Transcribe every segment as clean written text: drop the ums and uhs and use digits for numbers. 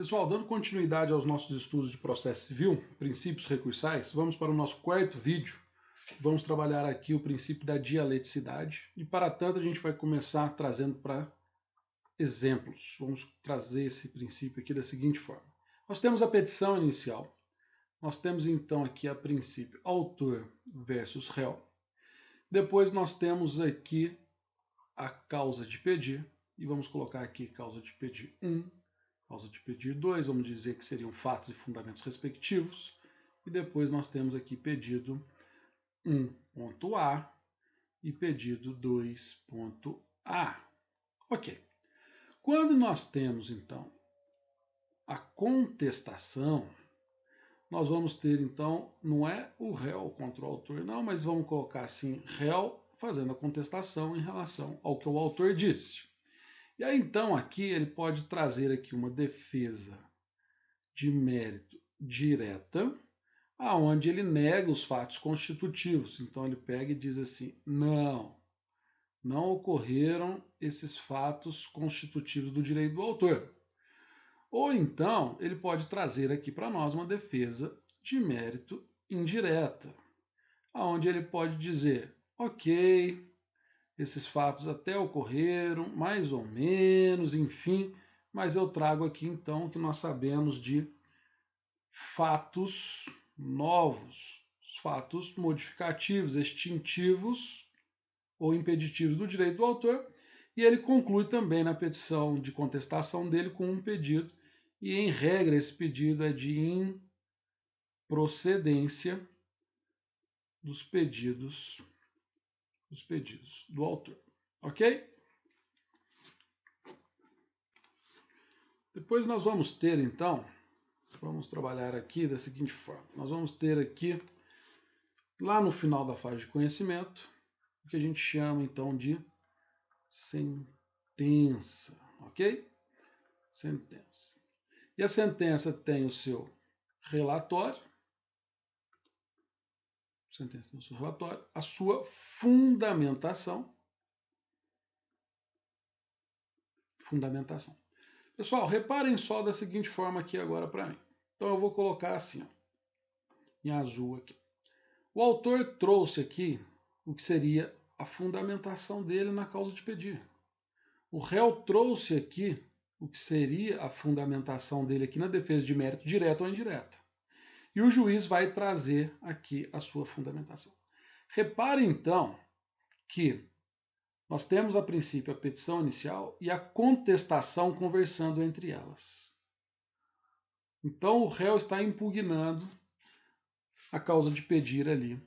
Pessoal, dando continuidade aos nossos estudos de processo civil, princípios recursais, vamos para o nosso quarto vídeo. Vamos trabalhar aqui o princípio da dialeticidade e, para tanto, a gente vai começar trazendo para exemplos. Vamos trazer esse princípio aqui da seguinte forma. Nós temos a petição inicial, nós temos então aqui a princípio autor versus réu. Depois nós temos aqui a causa de pedir, e vamos colocar aqui causa de pedir 1, causa de pedir 2, vamos dizer que seriam fatos e fundamentos respectivos. E depois nós temos aqui pedido 1.a e pedido 2.a. Ok. Quando nós temos, então, a contestação, nós vamos ter, então, não é o réu contra o autor, não, mas vamos colocar assim, réu fazendo a contestação em relação ao que o autor disse. E aí, então, aqui ele pode trazer aqui uma defesa de mérito direta, aonde ele nega os fatos constitutivos. Então ele pega e diz assim: não ocorreram esses fatos constitutivos do direito do autor. Ou então ele pode trazer aqui para nós uma defesa de mérito indireta, aonde ele pode dizer: ok, esses fatos até ocorreram, mais ou menos, enfim, mas eu trago aqui então o que nós sabemos de fatos novos, fatos modificativos, extintivos ou impeditivos do direito do autor, e ele conclui também na petição de contestação dele com um pedido, e em regra esse pedido é de improcedência dos pedidos do autor. Ok? Depois nós vamos ter, então, vamos trabalhar aqui da seguinte forma. Nós vamos ter aqui, lá no final da fase de conhecimento, o que a gente chama, então, de sentença, ok? Sentença. E a sentença tem o seu relatório, sentença tem o seu relatório, a sua fundamentação. Pessoal, reparem só da seguinte forma aqui agora para mim. Então eu vou colocar assim, ó, em azul aqui. O autor trouxe aqui o que seria a fundamentação dele na causa de pedir. O réu trouxe aqui o que seria a fundamentação dele aqui na defesa de mérito direta ou indireta. E o juiz vai trazer aqui a sua fundamentação. Repare então que nós temos a princípio a petição inicial e a contestação conversando entre elas. Então o réu está impugnando a causa de pedir ali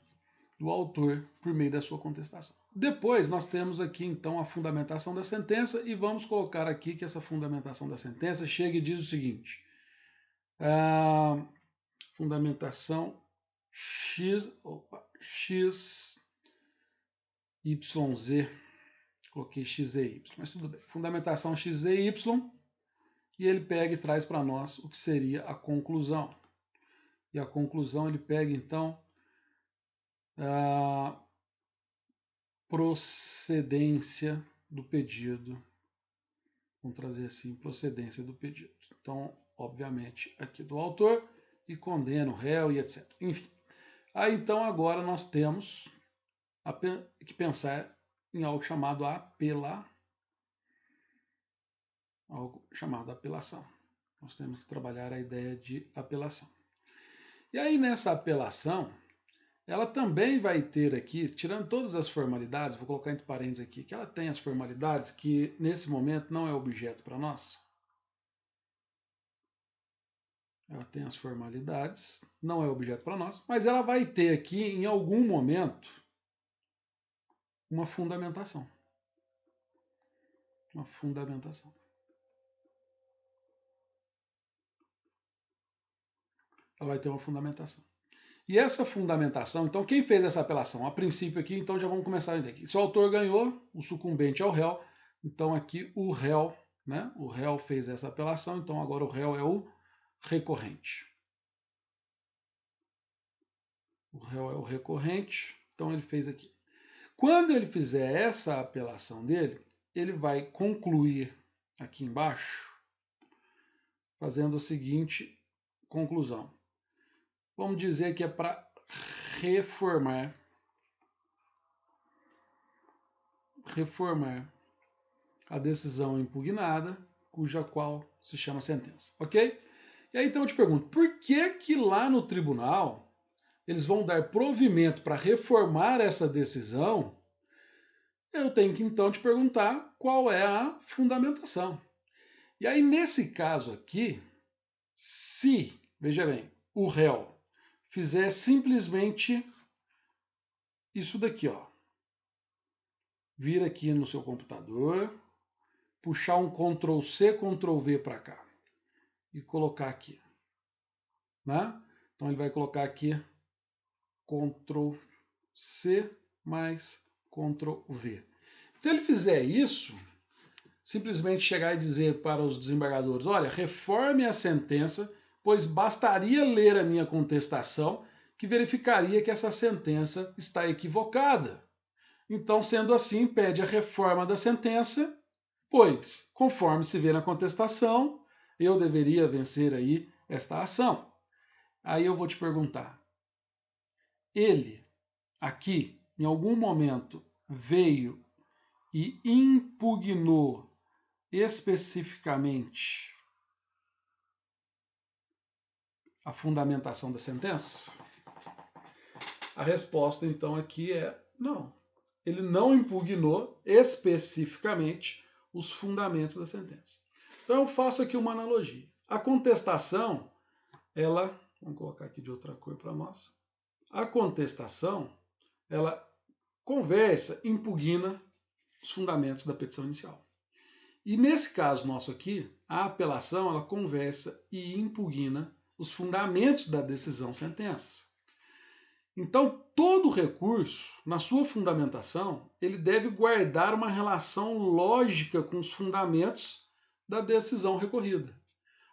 do autor por meio da sua contestação. Depois nós temos aqui então a fundamentação da sentença e vamos colocar aqui que essa fundamentação da sentença chega e diz o seguinte: fundamentação XYZ, coloquei XEY, mas tudo bem. Fundamentação XEY, e ele pega e traz para nós o que seria a conclusão. E a conclusão ele pega então a procedência do pedido. Vamos trazer assim, procedência do pedido. Então, obviamente, aqui do autor, e condena o réu e etc. Enfim. Aí então agora nós temos que pensar em algo chamado apelação. Nós temos que trabalhar a ideia de apelação. E aí nessa apelação, ela também vai ter aqui, tirando todas as formalidades, vou colocar entre parênteses aqui, que ela tem as formalidades que nesse momento não é objeto para nós. Ela tem as formalidades, não é objeto para nós, mas ela vai ter aqui em algum momento uma fundamentação. Uma fundamentação. Ela vai ter uma fundamentação. E essa fundamentação, então quem fez essa apelação? A princípio aqui, então já vamos começar a entender. Se o autor ganhou, o sucumbente é o réu, então aqui o réu, né? O réu fez essa apelação, então agora o réu é o recorrente. O réu é o recorrente, então ele fez aqui. Quando ele fizer essa apelação dele, ele vai concluir aqui embaixo, fazendo a seguinte conclusão. Vamos dizer que é para reformar a decisão impugnada, cuja qual se chama sentença, ok? E aí então eu te pergunto, por que lá no tribunal eles vão dar provimento para reformar essa decisão? Eu tenho que então te perguntar qual é a fundamentação. E aí nesse caso aqui, se, veja bem, o réu fizer simplesmente isso daqui, ó, vir aqui no seu computador, puxar um Ctrl+C, Ctrl+V para cá e colocar aqui, né? Então ele vai colocar aqui Ctrl+C mais Ctrl+V. Se ele fizer isso, simplesmente chegar e dizer para os desembargadores, olha, reforme a sentença, pois bastaria ler a minha contestação que verificaria que essa sentença está equivocada. Então, sendo assim, pede a reforma da sentença, pois, conforme se vê na contestação, eu deveria vencer aí esta ação. Aí eu vou te perguntar, ele, aqui, em algum momento, veio e impugnou especificamente a fundamentação da sentença? A resposta, então, aqui é não. Ele não impugnou especificamente os fundamentos da sentença. Então eu faço aqui uma analogia. A contestação, ela, vamos colocar aqui de outra cor para nós. A contestação, ela conversa, impugna os fundamentos da petição inicial. E nesse caso nosso aqui, a apelação, ela conversa e impugna os fundamentos da decisão sentença. Então, todo recurso, na sua fundamentação, ele deve guardar uma relação lógica com os fundamentos da decisão recorrida.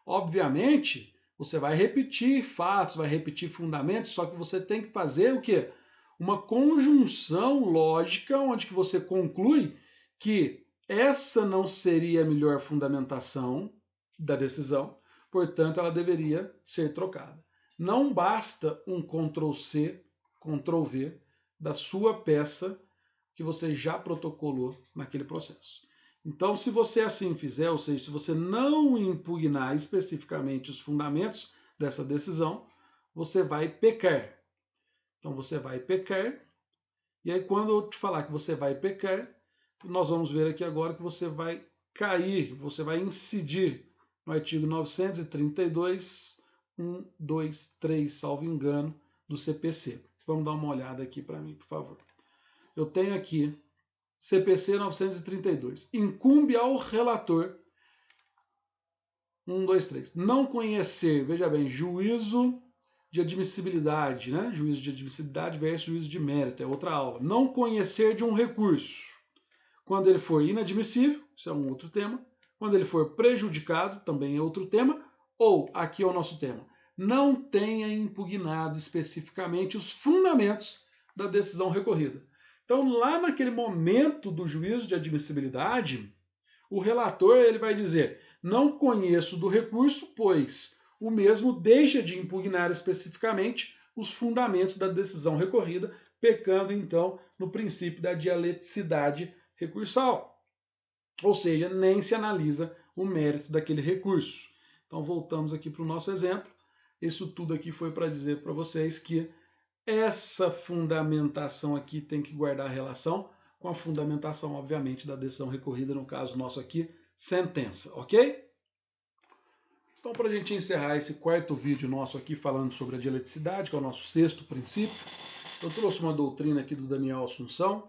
Obviamente, você vai repetir fatos, vai repetir fundamentos, só que você tem que fazer o quê? Uma conjunção lógica, onde que você conclui que essa não seria a melhor fundamentação da decisão, portanto, ela deveria ser trocada. Não basta um Ctrl+C, Ctrl+V da sua peça que você já protocolou naquele processo. Então, se você assim fizer, ou seja, se você não impugnar especificamente os fundamentos dessa decisão, você vai pecar. Então, você vai pecar, e aí quando eu te falar que você vai pecar, nós vamos ver aqui agora que você vai cair, você vai incidir no artigo 932, 1, 2, 3, salvo engano, do CPC. Vamos dar uma olhada aqui para mim, por favor. Eu tenho aqui CPC 932. Incumbe ao relator 1, 2, 3. Não conhecer, veja bem, juízo de admissibilidade, né? Juízo de admissibilidade versus juízo de mérito, é outra aula. Não conhecer de um recurso. Quando ele for inadmissível, isso é um outro tema. Quando ele for prejudicado, também é outro tema. Ou, aqui é o nosso tema, não tenha impugnado especificamente os fundamentos da decisão recorrida. Então, lá naquele momento do juízo de admissibilidade, o relator ele vai dizer, não conheço do recurso, pois o mesmo deixa de impugnar especificamente os fundamentos da decisão recorrida, pecando então no princípio da dialeticidade recursal. Ou seja, nem se analisa o mérito daquele recurso. Então voltamos aqui para o nosso exemplo. Isso tudo aqui foi para dizer para vocês que essa fundamentação aqui tem que guardar relação com a fundamentação, obviamente, da decisão recorrida, no caso nosso aqui, sentença, ok? Então, para a gente encerrar esse quarto vídeo nosso aqui falando sobre a dialeticidade, que é o nosso sexto princípio, eu trouxe uma doutrina aqui do Daniel Assunção,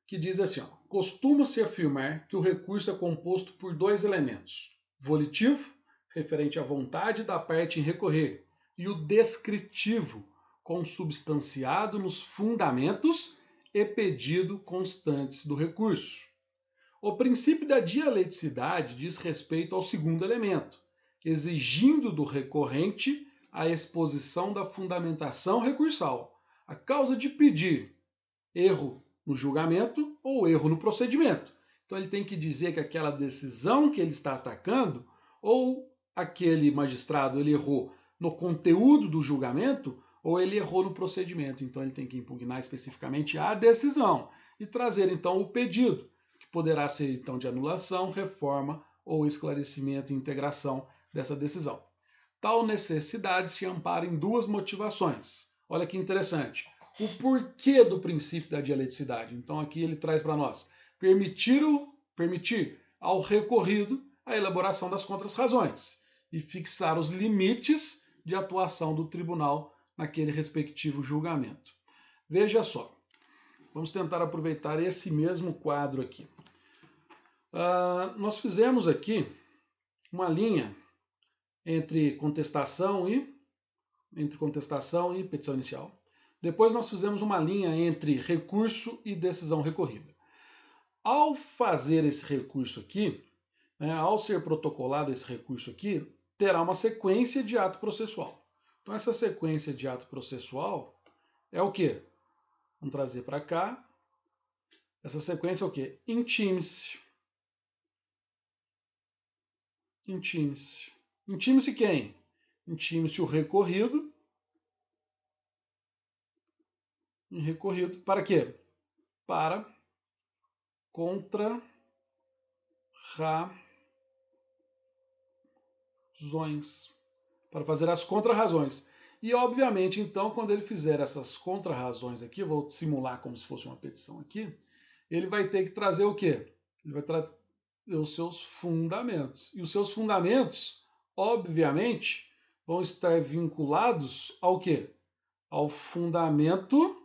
que diz assim, costuma-se afirmar que o recurso é composto por dois elementos, volitivo, referente à vontade da parte em recorrer, e o descritivo, consubstanciado nos fundamentos e pedido constantes do recurso. O princípio da dialeticidade diz respeito ao segundo elemento, exigindo do recorrente a exposição da fundamentação recursal, a causa de pedir erro no julgamento ou erro no procedimento. Então ele tem que dizer que aquela decisão que ele está atacando ou aquele magistrado ele errou no conteúdo do julgamento ou ele errou no procedimento. Então ele tem que impugnar especificamente a decisão e trazer então o pedido, que poderá ser então de anulação, reforma ou esclarecimento e integração dessa decisão. Tal necessidade se ampara em duas motivações. Olha que interessante. O porquê do princípio da dialeticidade. Então aqui ele traz para nós permitir ao recorrido a elaboração das contras-razões e fixar os limites de atuação do tribunal naquele respectivo julgamento. Veja só, vamos tentar aproveitar esse mesmo quadro aqui. Nós fizemos aqui uma linha entre contestação e petição inicial. Depois nós fizemos uma linha entre recurso e decisão recorrida. Ao fazer esse recurso aqui, ao ser protocolado esse recurso aqui, terá uma sequência de ato processual. Então essa sequência de ato processual é o quê? Vamos trazer para cá. Essa sequência é o quê? Intime-se. Intime-se. Intime-se quem? Intime-se o recorrido. Recorrido para quê? Para contra-razões. Para fazer as contra-razões. E, obviamente, então, quando ele fizer essas contra-razões aqui, vou simular como se fosse uma petição aqui, ele vai ter que trazer o quê? Ele vai trazer os seus fundamentos. E os seus fundamentos, obviamente, vão estar vinculados ao quê? Ao fundamento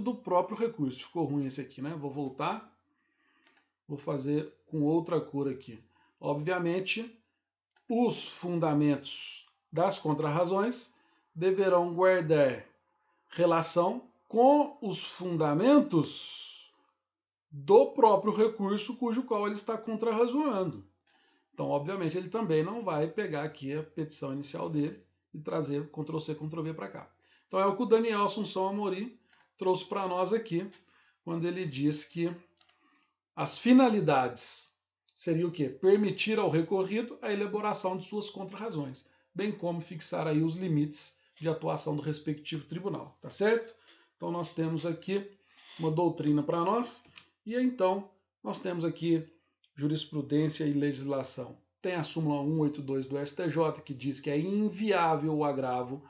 do próprio recurso. Ficou ruim esse aqui, né? Vou voltar. Vou fazer com outra cor aqui. Obviamente, os fundamentos das contrarrazões deverão guardar relação com os fundamentos do próprio recurso cujo qual ele está contrarrazoando. Então, obviamente, ele também não vai pegar aqui a petição inicial dele e trazer Ctrl+C, Ctrl+V para cá. Então, é o que o Daniel Assunção Amorim trouxe para nós aqui, quando ele diz que as finalidades seria o quê? Permitir ao recorrido a elaboração de suas contrarrazões, bem como fixar aí os limites de atuação do respectivo tribunal, tá certo? Então nós temos aqui uma doutrina para nós e então nós temos aqui jurisprudência e legislação. Tem a súmula 182 do STJ que diz que é inviável o agravo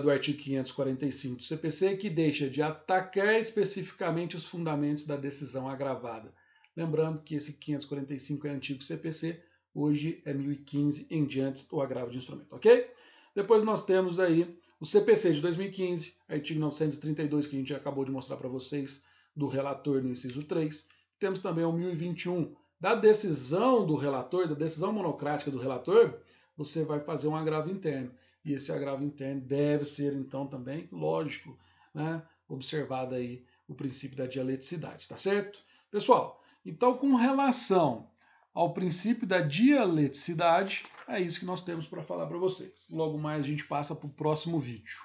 do artigo 545 do CPC, que deixa de atacar especificamente os fundamentos da decisão agravada. Lembrando que esse 545 é antigo CPC, hoje é 1015 em diante o agravo de instrumento, ok? Depois nós temos aí o CPC de 2015, artigo 932, que a gente já acabou de mostrar para vocês, do relator no inciso 3. Temos também o 1021, da decisão do relator, da decisão monocrática do relator, você vai fazer um agravo interno. E esse agravo interno deve ser, então, também, lógico, né, observado aí o princípio da dialeticidade, tá certo? Pessoal, então, com relação ao princípio da dialeticidade, é isso que nós temos para falar para vocês. Logo mais a gente passa para o próximo vídeo.